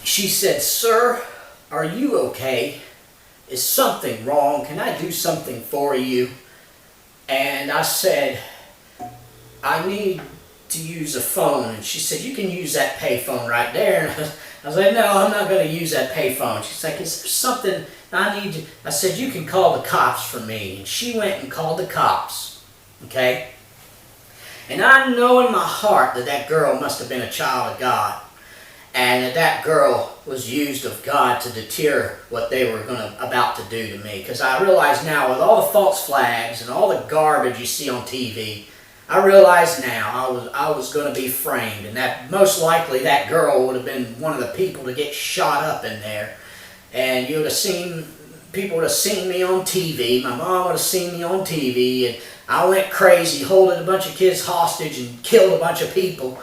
she said, "Sir, are you okay? Is something wrong? Can I do something for you?" And I said, "I need to use a phone." And she said, "You can use that pay phone right there." And I was like, "No, I'm not going to use that pay phone." She's like, "Is there something I need to..." I said, "You can call the cops for me." And she went and called the cops. Okay? And I know in my heart that that girl must have been a child of God. And that that girl was used of God to deter what they were about to do to me. Because I realize now, with all the false flags and all the garbage you see on TV, I realize now I was going to be framed. And that most likely that girl would have been one of the people to get shot up in there. And you would have seen, people would have seen me on TV. My mom would have seen me on TV. And I went crazy, holding a bunch of kids hostage and killed a bunch of people.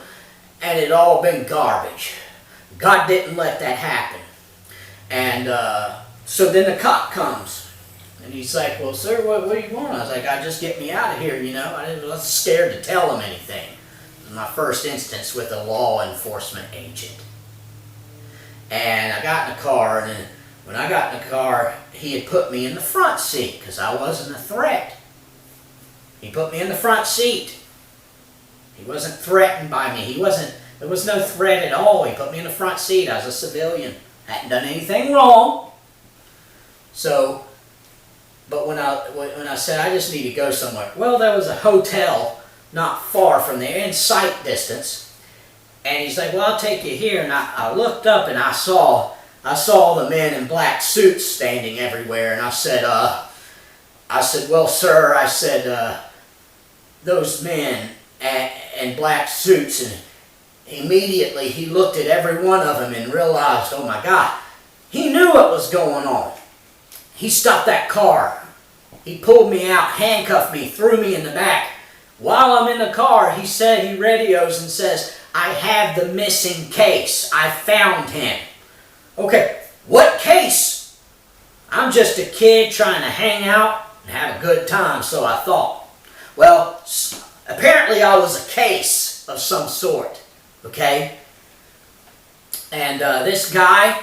And it all been garbage. God didn't let that happen. And so then the cop comes. And he's like, "Well, sir, what do you want?" I was like, "Just get me out of here, you know." I was scared to tell him anything. It was my first instance with a law enforcement agent. And I got in the car, and then when I got in the car, he had put me in the front seat because I wasn't a threat. He put me in the front seat. He wasn't threatened by me. There was no threat at all. He put me in the front seat. I was a civilian. Hadn't done anything wrong. So, but when I said I just need to go somewhere, well, there was a hotel not far from there, in sight distance. And he's like, "Well, I'll take you here." And I looked up and I saw the men in black suits standing everywhere. And I said, "Well, sir," I said, "those men in black suits," and immediately he looked at every one of them and realized, oh my God, he knew what was going on. He stopped that car. He pulled me out, handcuffed me, threw me in the back. While I'm in the car, he radios and says, "I have the missing case. I found him." Okay, what case? I'm just a kid trying to hang out and have a good time, so I thought. Well, apparently I was a case of some sort. Okay? And this guy,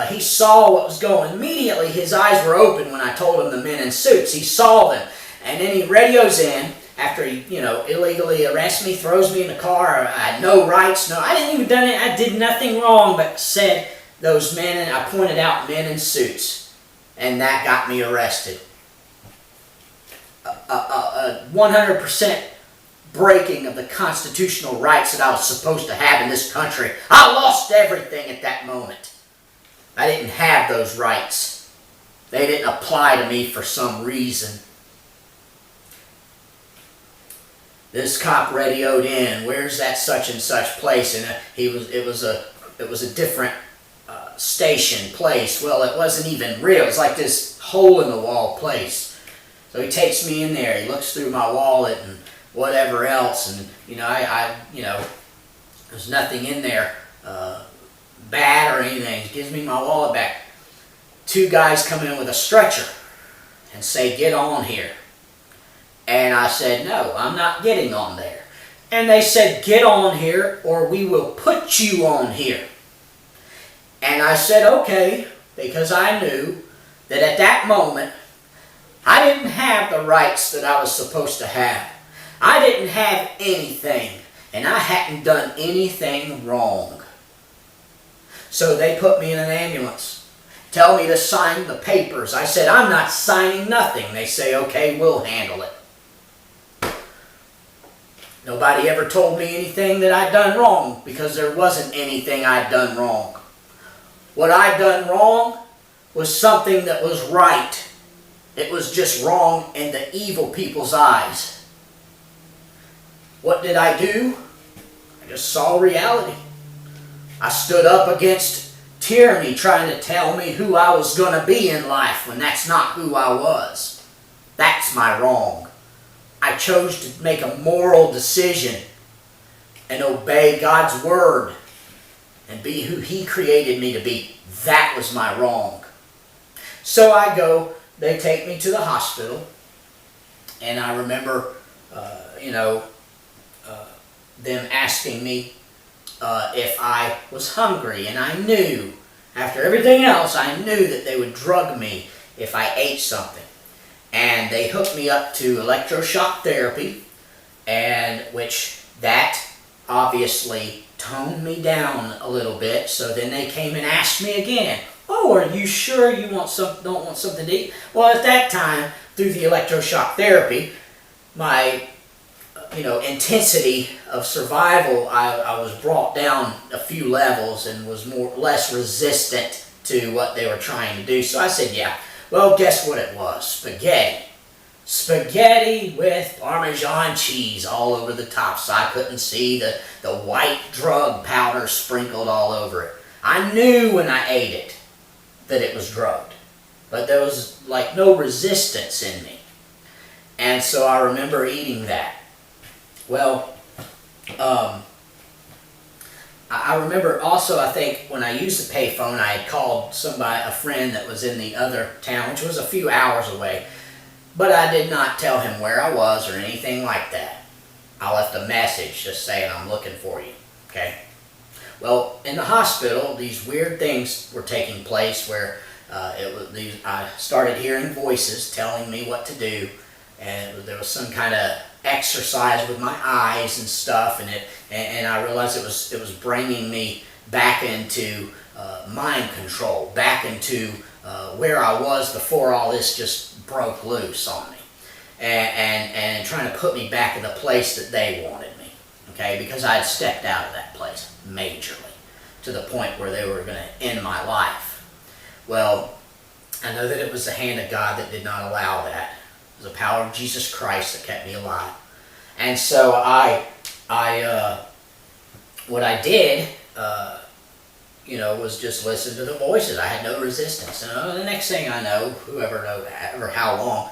he saw what was going. Immediately his eyes were open when I told him the men in suits. He saw them. And then he radios in after he, illegally arrests me, throws me in the car. I had no rights. No, I didn't even done it. I did nothing wrong, but said those men, and I pointed out men in suits. And that got me arrested. 100% breaking of the constitutional rights that I was supposed to have in this country. I lost everything at that moment. I didn't have those rights. They didn't apply to me for some reason. This cop radioed in, "Where's that such and such place?" And it was a different station place. Well, it wasn't even real. It's like this hole in the wall place. So he takes me in there. He looks through my wallet and whatever else, and there's nothing in there bad or anything. He gives me my wallet back. Two guys come in with a stretcher and say, "Get on here." And I said, "No, I'm not getting on there." And they said, "Get on here or we will put you on here." And I said, "Okay," because I knew that at that moment I didn't have the rights that I was supposed to have. I didn't have anything, and I hadn't done anything wrong. So they put me in an ambulance, tell me to sign the papers. I said, "I'm not signing nothing." They say, "Okay, we'll handle it." Nobody ever told me anything that I'd done wrong, because there wasn't anything I'd done wrong. What I'd done wrong was something that was right. It was just wrong in the evil people's eyes. What did I do? I just saw reality. I stood up against tyranny trying to tell me who I was going to be in life when that's not who I was. That's my wrong. I chose to make a moral decision and obey God's word and be who He created me to be. That was my wrong. So I go, they take me to the hospital, and I remember, them asking me, if I was hungry, and I knew, after everything else, I knew that they would drug me if I ate something. And they hooked me up to electroshock therapy, and which that obviously toned me down a little bit. So then they came and asked me again, "Oh, are you sure you don't want something to eat?" Well, at that time, through the electroshock therapy, my intensity of survival, I was brought down a few levels and was less resistant to what they were trying to do. So I said, yeah. Well, guess what it was? Spaghetti. Spaghetti with Parmesan cheese all over the top, so I couldn't see the white drug powder sprinkled all over it. I knew when I ate it that it was drugged, but there was like no resistance in me. And so I remember eating that. Well, I remember also, I think, when I used the payphone, I had called a friend that was in the other town, which was a few hours away, but I did not tell him where I was or anything like that. I left a message just saying, "I'm looking for you," okay? Well, in the hospital, these weird things were taking place where I started hearing voices telling me what to do, and there was some kind of exercise with my eyes and stuff, and I realized it was bringing me back into mind control, back into where I was before all this just broke loose on me, and trying to put me back in the place that they wanted me, okay? Because I had stepped out of that place majorly to the point where they were going to end my life. Well, I know that it was the hand of God that did not allow that. It was the power of Jesus Christ that kept me alive. And so what I did, was just listen to the voices. I had no resistance. And the next thing I know, whoever knows or how long,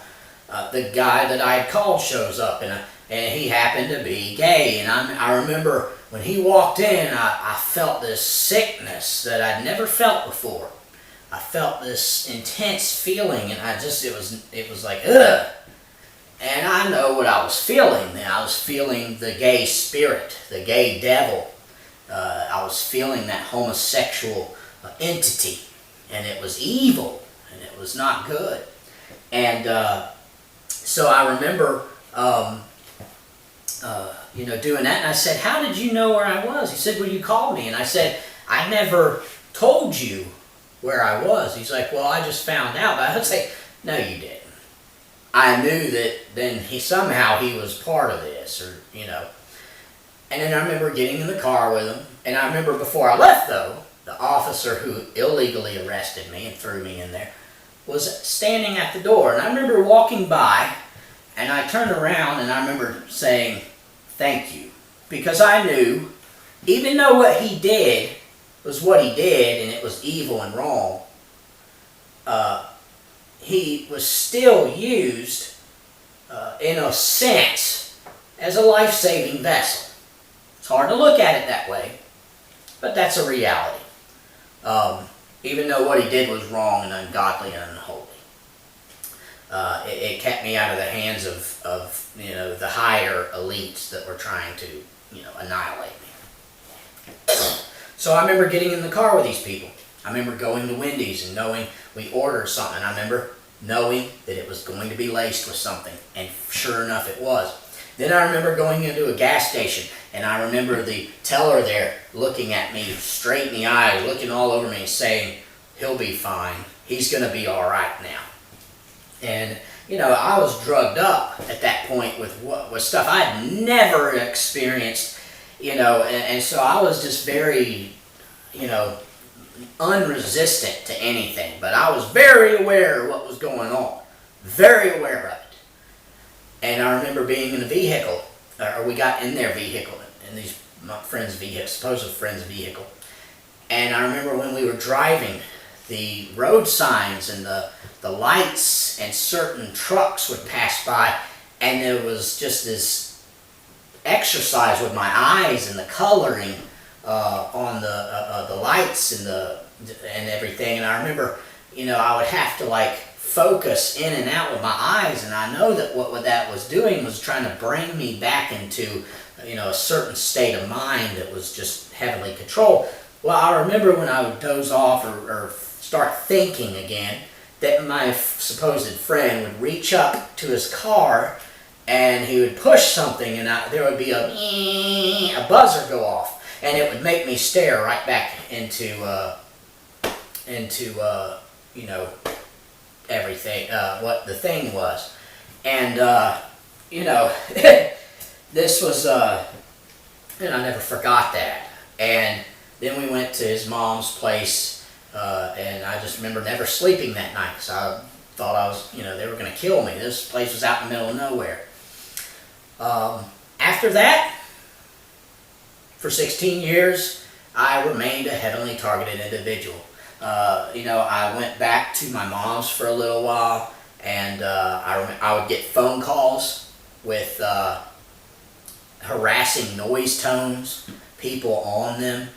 the guy that I had called shows up, and he happened to be gay. And I remember when he walked in, I felt this sickness that I'd never felt before. I felt this intense feeling, and it was like, ugh. And I know what I was feeling then. I was feeling the gay spirit, the gay devil. I was feeling that homosexual entity, and it was evil, and it was not good. And so I remember, doing that. And I said, "How did you know where I was?" He said, "Well, you called me." And I said, "I never told you where I was." He's like, "Well, I just found out." But I would say, "No, you didn't." I knew that then he was part of this, And then I remember getting in the car with him. And I remember before I left, though, the officer who illegally arrested me and threw me in there was standing at the door. And I remember walking by, and I turned around, and I remember saying, "Thank you." Because I knew, even though what he did was what he did, and it was evil and wrong, he was still used, in a sense, as a life-saving vessel. It's hard to look at it that way, but that's a reality. Even though what he did was wrong and ungodly and unholy. It kept me out of the hands of the higher elites that were trying to, annihilate me. So I remember getting in the car with these people. I remember going to Wendy's and knowing we ordered something. I remember knowing that it was going to be laced with something, and sure enough it was. Then I remember going into a gas station, and I remember the teller there looking at me straight in the eyes, looking all over me, saying, "He'll be fine. He's going to be all right now." And, I was drugged up at that point with stuff I'd never experienced, and so I was just very, unresistant to anything. But I was very aware of what was going on. Very aware of it. And I remember being in a vehicle, or we got in their vehicle, in my friend's vehicle, supposed friend's vehicle. And I remember when we were driving, the road signs and the lights and certain trucks would pass by, and there was just this exercise with my eyes and the coloring on the lights and everything. And I remember, I would have to focus in and out with my eyes, and I know that what that was doing was trying to bring me back into a certain state of mind that was just heavily controlled. Well, I remember when I would doze off or start thinking again, that my supposed friend would reach up to his car and he would push something, and there would be a buzzer go off, and it would make me stare right back into everything, what the thing was. And this was and I never forgot that. And then we went to his mom's place, and I just remember never sleeping that night, because I thought I was, they were going to kill me. This place was out in the middle of nowhere. After that, for 16 years, I remained a heavily targeted individual. I went back to my mom's for a little while, and I would get phone calls with harassing noise tones, people on them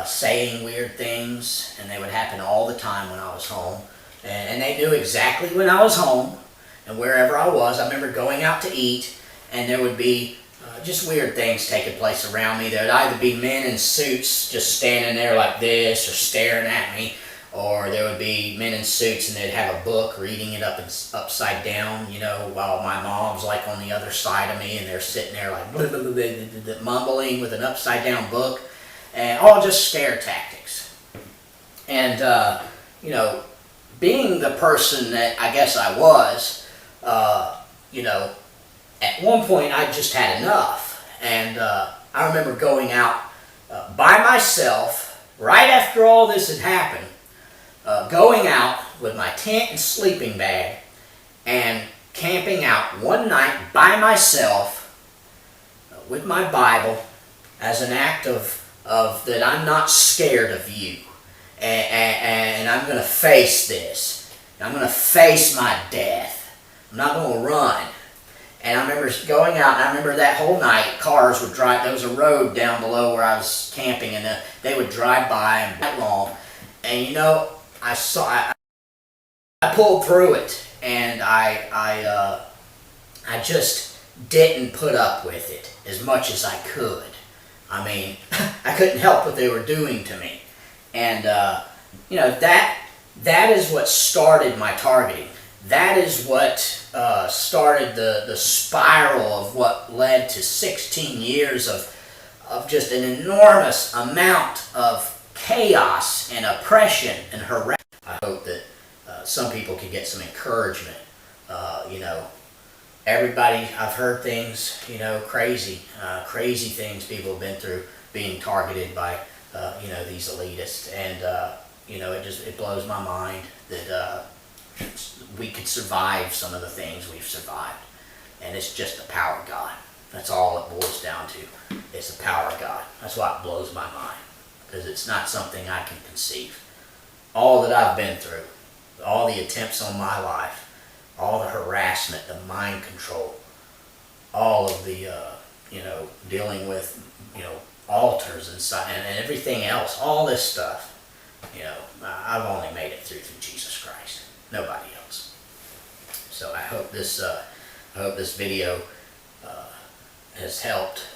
saying weird things, and they would happen all the time when I was home. And they knew exactly when I was home and wherever I was. I remember going out to eat, and there would be just weird things taking place around me. There would either be men in suits just standing there like this or staring at me, or there would be men in suits and they'd have a book reading it upside down, while my mom's like on the other side of me, and they're sitting there like blah, blah, blah, blah, blah, mumbling with an upside down book, and all just scare tactics. And being the person that I guess I was, at one point I just had enough. And I remember going out by myself right after all this had happened, going out with my tent and sleeping bag and camping out one night by myself with my Bible as an act of that I'm not scared of you, and I'm going to face this. I'm going to face my death. I'm not going to run. And I remember going out, and I remember that whole night, cars would drive. There was a road down below where I was camping, and they would drive by and that long. And I pulled through it, and I just didn't put up with it as much as I could. I mean, I couldn't help what they were doing to me. And, that is what started my targeting. That is what started the spiral of what led to 16 years of just an enormous amount of chaos and oppression and harassment. I hope that some people can get some encouragement. Everybody, I've heard things, crazy things people have been through being targeted by, these elitists. And, it blows my mind that we could survive some of the things we've survived. And it's just the power of God. That's all it boils down to. It's the power of God. That's why it blows my mind. Because it's not something I can conceive. All that I've been through, all the attempts on my life, all the harassment, the mind control, all of the, dealing with, altars and everything else, all this stuff, I've only made it through Jesus Christ. Nobody else. So I hope this video has helped.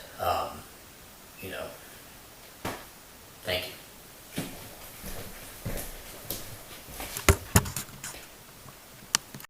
Thank you.